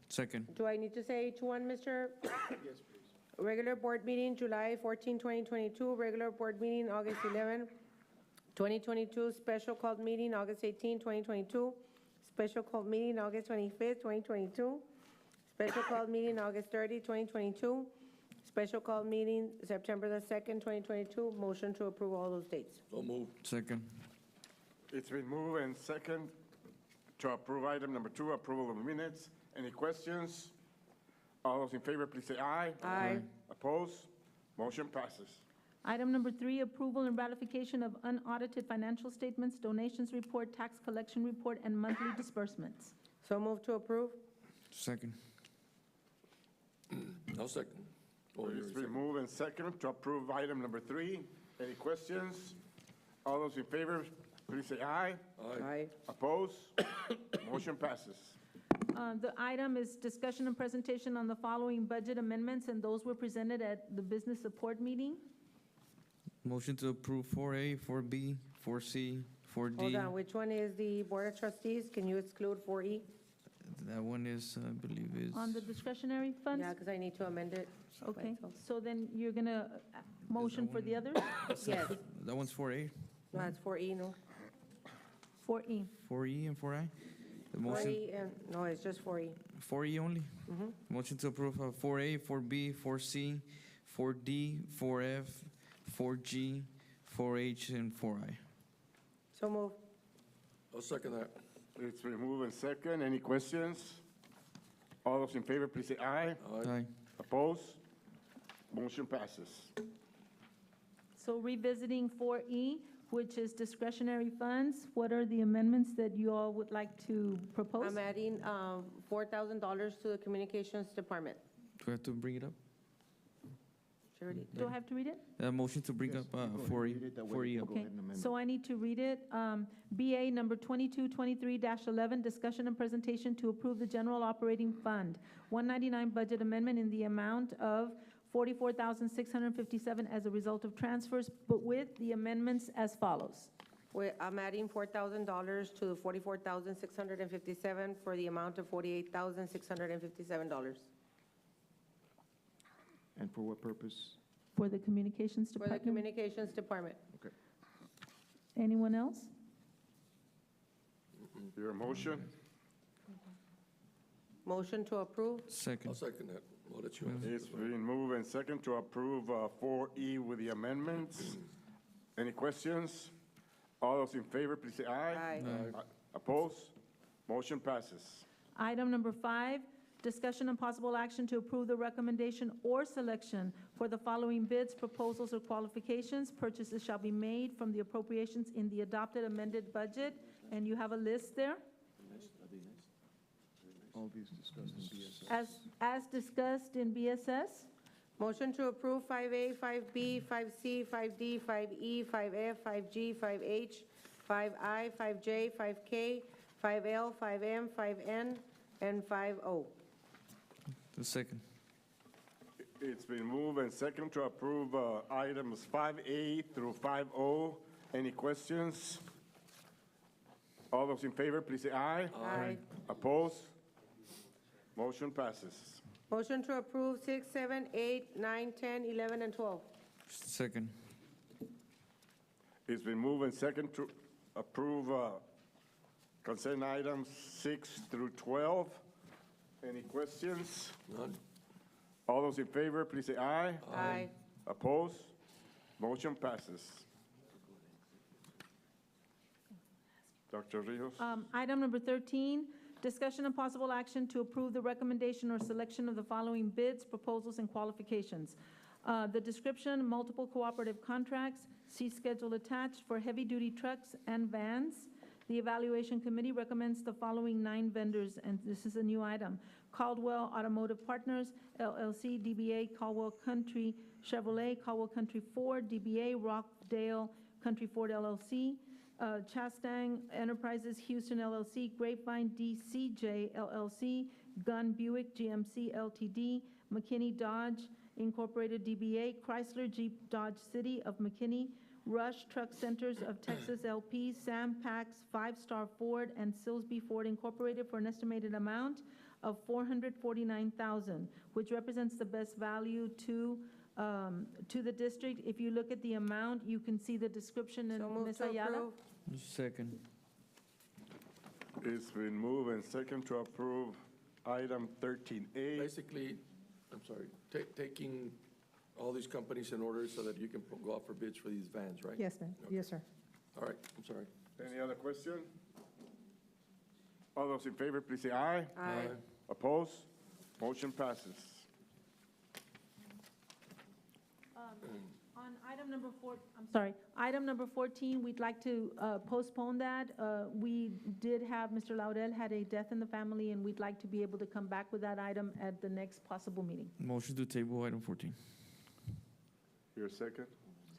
Second. Do I need to say each one, Mr.? Yes, please. Regular board meeting, July 14, 2022. Regular board meeting, August 11, 2022. Special called meeting, August 18, 2022. Special called meeting, August 25, 2022. Special called meeting, August 30, 2022. Special called meeting, September the 2nd, 2022. Motion to approve all those dates. So move. Second. It's been moved and second to approve item number 2, approval of the minutes. Any questions? All those in favor, please say aye. Aye. Opposed? Motion passes. Item number 3, approval and ratification of unaudited financial statements, donations report, tax collection report, and monthly disbursements. So move to approve. Second. No second. It's been moved and second to approve item number 3. Any questions? All those in favor, please say aye. Aye. Opposed? Motion passes. The item is discussion and presentation on the following budget amendments, and those were presented at the business support meeting. Motion to approve 4A, 4B, 4C, 4D. Hold on, which one is the Board of Trustees? Can you exclude 4E? That one is, I believe, is. On the discretionary funds? Yeah, because I need to amend it. Okay, so then you're going to motion for the others? Yes. That one's 4A. No, it's 4E, no? 4E. 4E and 4I. The motion, 4E, and, no, it's just 4E. 4E only. Motion to approve 4A, 4B, 4C, 4D, 4F, 4G, 4H, and 4I. So move. I'll second that. It's been moved and second. Any questions? All those in favor, please say aye. Aye. Opposed? Motion passes. So revisiting 4E, which is discretionary funds, what are the amendments that you all would like to propose? I'm adding $4,000 to the communications department. Do I have to bring it up? Do I have to read it? Motion to bring up 4E. 4E up. Okay, so I need to read it. BA number 2223-11, discussion and presentation to approve the general operating fund 199 budget amendment in the amount of $44,657 as a result of transfers, but with the amendments as follows. I'm adding $4,000 to the $44,657 for the amount of $48,657. And for what purpose? For the communications For the department? communications department. Okay. Anyone else? Your motion? Motion to approve. Second. I'll second that. I'll let you answer. It's been moved and second to approve 4E with the amendments. Any questions? All those in favor, please say aye. Aye. Opposed? Motion passes. Item number 5, discussion and possible action to approve the recommendation or selection for the following bids, proposals, or qualifications. Purchases shall be made from the appropriations in the adopted amended budget, and you have a list there. All these discussed in BSS. As discussed in BSS. Motion to approve 5A, 5B, 5C, 5D, 5E, 5F, 5G, 5H, 5I, 5J, 5K, 5L, 5M, 5N, and 5O. The second. It's been moved and second to approve items 5A through 5O. Any questions? All those in favor, please say aye. Aye. Opposed? Motion passes. Motion to approve 6, 7, 8, 9, 10, 11, and 12. Second. It's been moved and second to approve consent items 6 through 12. Any questions? None. All those in favor, please say aye. Aye. Opposed? Motion passes. Dr. Rios? Item number 13, discussion and possible action to approve the recommendation or selection of the following bids, proposals, and qualifications. The description, multiple cooperative contracts, see schedule attached for heavy-duty trucks and vans. The evaluation committee recommends the following 9 vendors, and this is a new item. Caldwell Automotive Partners, LLC, DBA Caldwell Country Chevrolet, Caldwell Country Ford, DBA Rockdale Country Ford, LLC, Chastang Enterprises Houston, LLC, Grapevine DCJ, LLC, Gunn Buick GMC, Ltd, McKinney Dodge Incorporated, DBA, Chrysler Jeep Dodge City of McKinney, Rush Truck Centers of Texas, LP, Sam Pax, 5 Star Ford, and Silsby Ford Incorporated for an estimated amount of $449,000, which represents the best value to the district. If you look at the amount, you can see the description in So move Ms. to Ayala. approve. Second. It's been moved and second to approve item 13A. Basically, I'm sorry, taking all these companies in order so that you can go out for bids for these vans, right? Yes, ma'am. Yes, sir. All right, I'm sorry. Any other question? All those in favor, please say aye. Aye. Opposed? Motion passes. On item number 4, I'm sorry, item number 14, we'd like to postpone that. We did have, Mr. Laurel had a death in the family, and we'd like to be able to come back with that item at the next possible meeting. Motion to table item 14. Your second?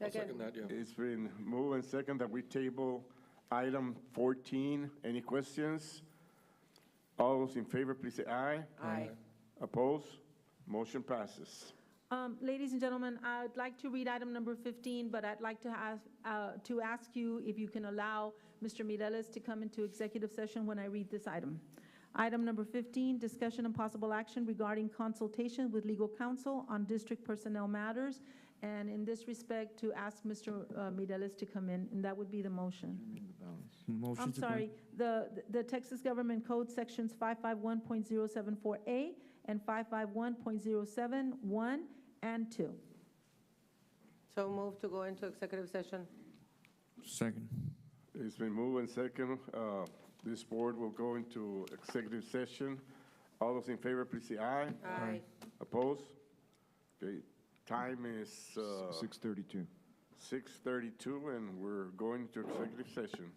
I'll second that, yeah. It's been moved and second that we table item 14. Any questions? All those in favor, please say aye. Aye. Opposed? Motion passes. Ladies and gentlemen, I'd like to read item number 15, but I'd like to ask you if you can allow Mr. Mireles to come into executive session when I read this item. Item number 15, discussion and possible action regarding consultation with legal counsel on district personnel matters And in this respect, to ask Mr. Mireles to come in, and that would be the motion. Motion I'm to sorry, the Texas Government Code Sections 551.074A and 551.071 and 2. So move to go into executive session. Second. It's been moved and second. This board will go into executive session. All those in favor, please say aye. Aye. Opposed? Okay, time is 6:32. 6:32, and we're going to executive session.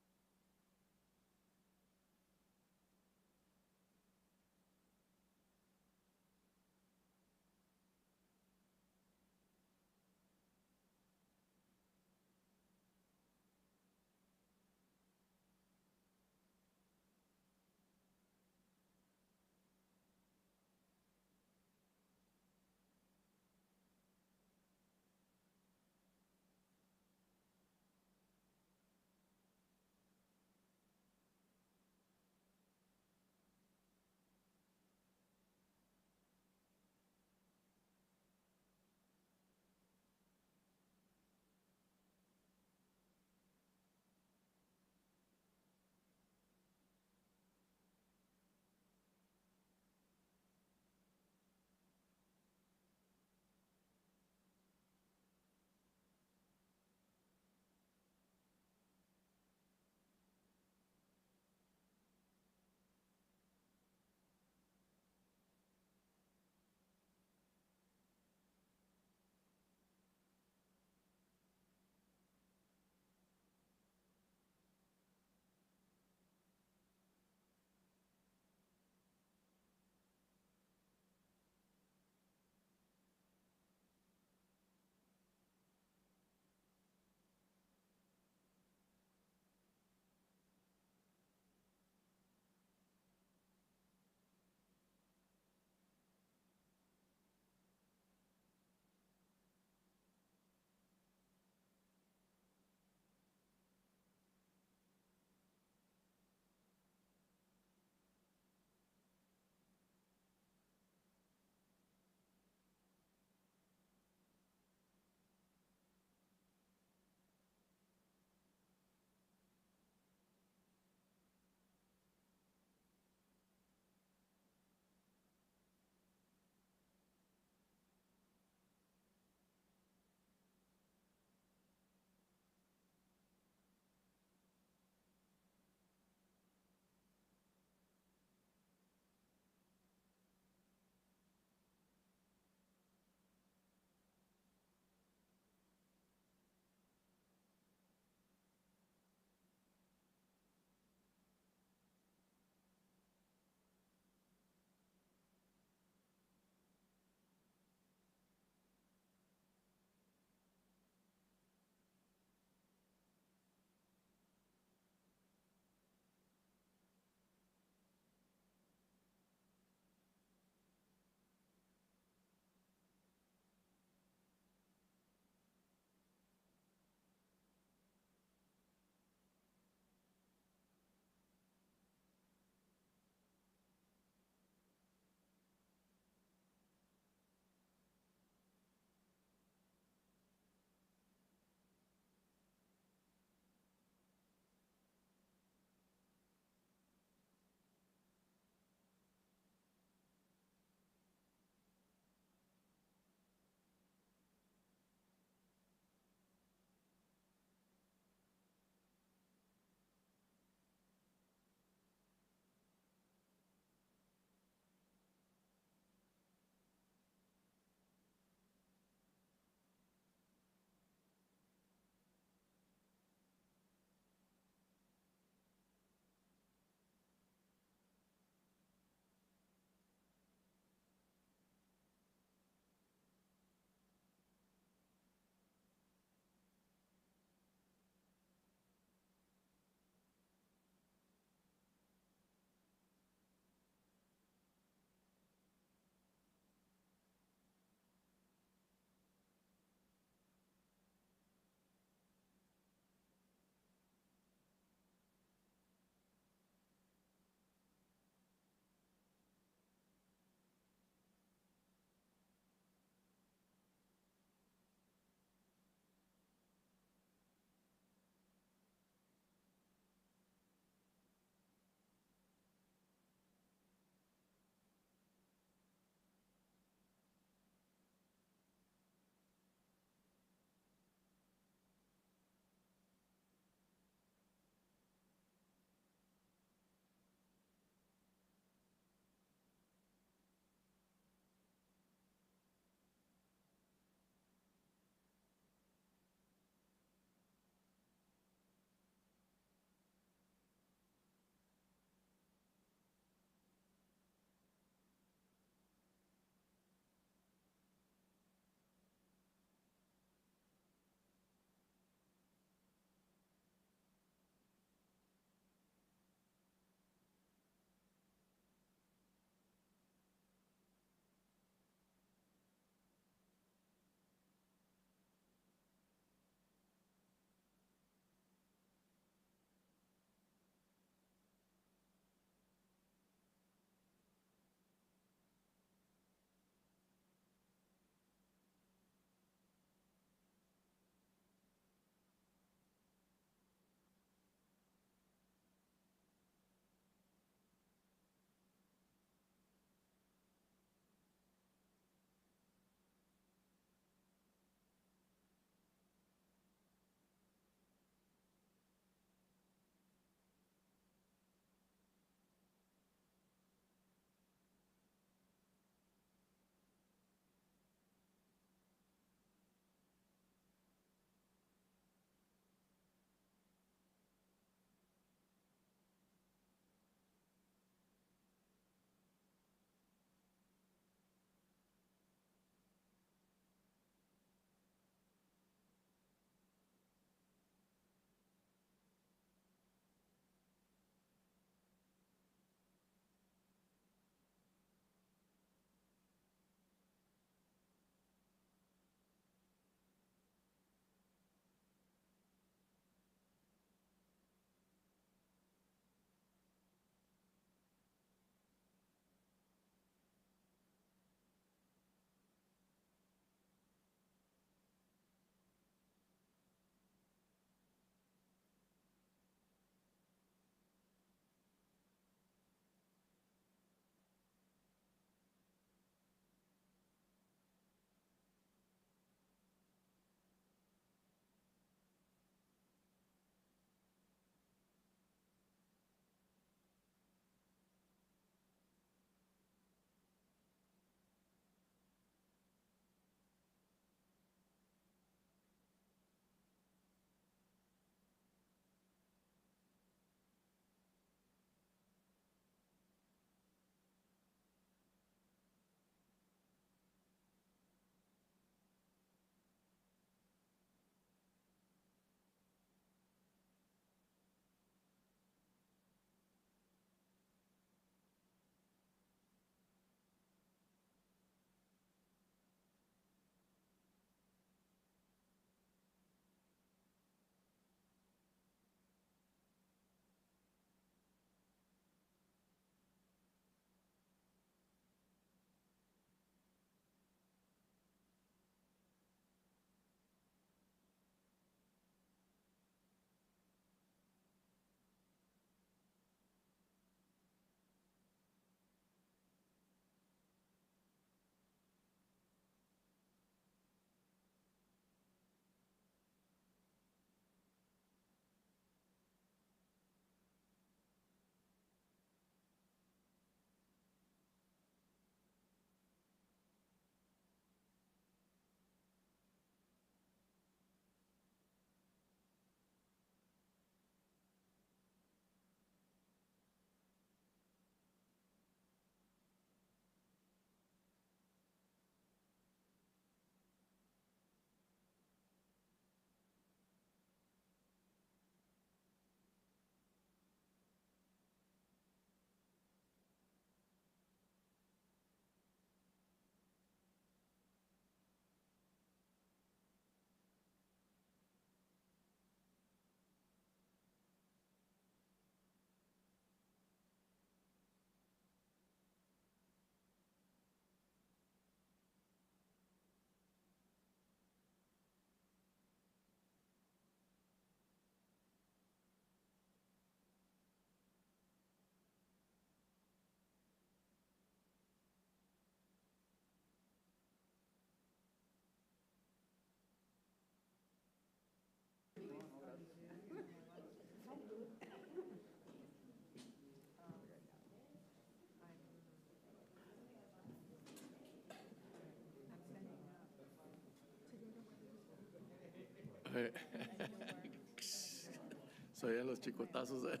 So ya los chicotazos. And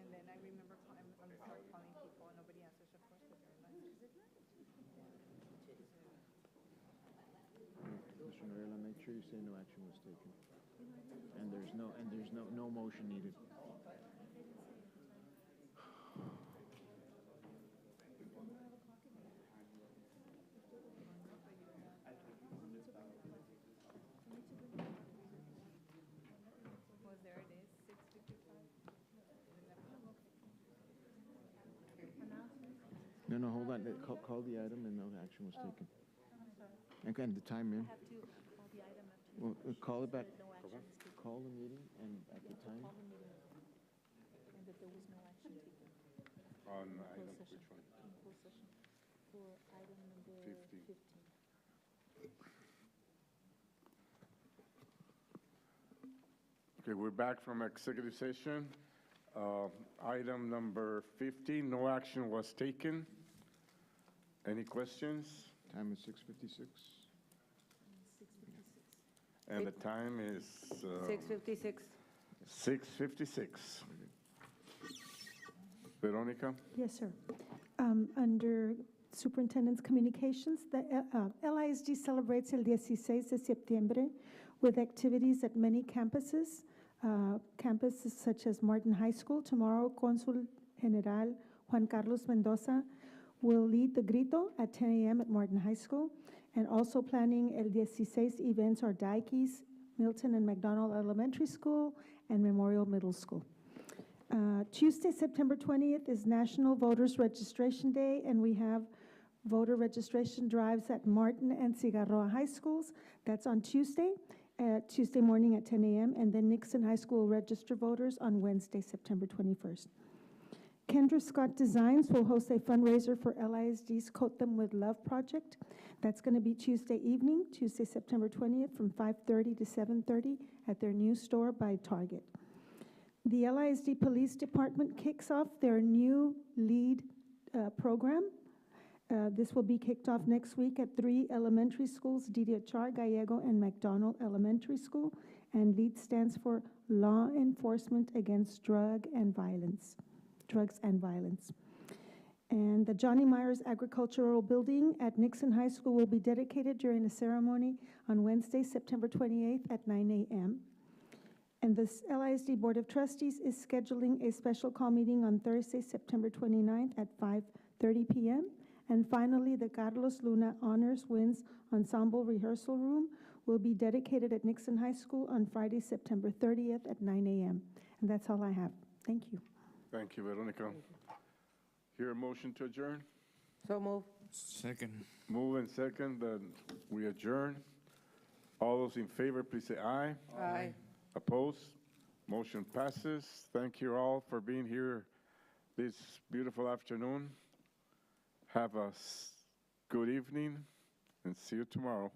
then I remember, I'm sorry, calling people and nobody answers, of course, because they're like, is it Mr. Norella, make sure you say no action was taken. And there's no motion needed. Well, there it is, 6:55. No, hold on. Call the item and no action was taken. And the time in. Have to call the item after. Well, call it back. No action was taken. Call the meeting and at the time. Call the meeting. And that there was no action taken. On In item, closed which session. one? In closed session. For item number 15. 15. Okay, we're back from executive session. Item number 15, no action was taken. Any questions? Time is 6:56. 6:56. And the time is 6:56. 6:56. Veronica? Yes, sir. Under Superintendent's Communications, the LISD celebrates el 16 de septiembre with activities at many campuses. Campuses such as Martin High School. Tomorrow, Consul General Juan Carlos Mendoza will lead the grito at 10 a.m. at Martin High School. And also planning el 16 events are Dikes, Milton and McDonald Elementary School, and Memorial Middle School. Tuesday, September 20th is National Voters Registration Day, and we have voter registration drives at Martin and Cigarroa High Schools. That's on Tuesday morning at 10 a.m., and then Nixon High School will register voters on Wednesday, September 21st. Kendra Scott Designs will host a fundraiser for LISD's Coat Them With Love project. That's going to be Tuesday evening, Tuesday, September 20th, from 5:30 to 7:30 at their new store by Target. The LISD Police Department kicks off their new LEAD program. This will be kicked off next week at 3 elementary schools, DDHR, Gallego, and McDonald Elementary School. And LEAD stands for Law Enforcement Against Drugs and Violence. And the Johnny Myers Agricultural Building at Nixon High School will be dedicated during a ceremony on Wednesday, September 28th at 9 a.m. And the LISD Board of Trustees is scheduling a special call meeting on Thursday, September 29th at 5:30 p.m. And finally, the Carlos Luna Honors Winds Ensemble Rehearsal Room will be dedicated at Nixon High School on Friday, September 30th at 9 a.m. And that's all I have. Thank you. Thank you, Veronica. Hear a motion to adjourn? So move. Second. Move and second that we adjourn. All those in favor, please say aye. Aye. Opposed? Motion passes. Thank you all for being here this beautiful afternoon. Have a good evening and see you tomorrow.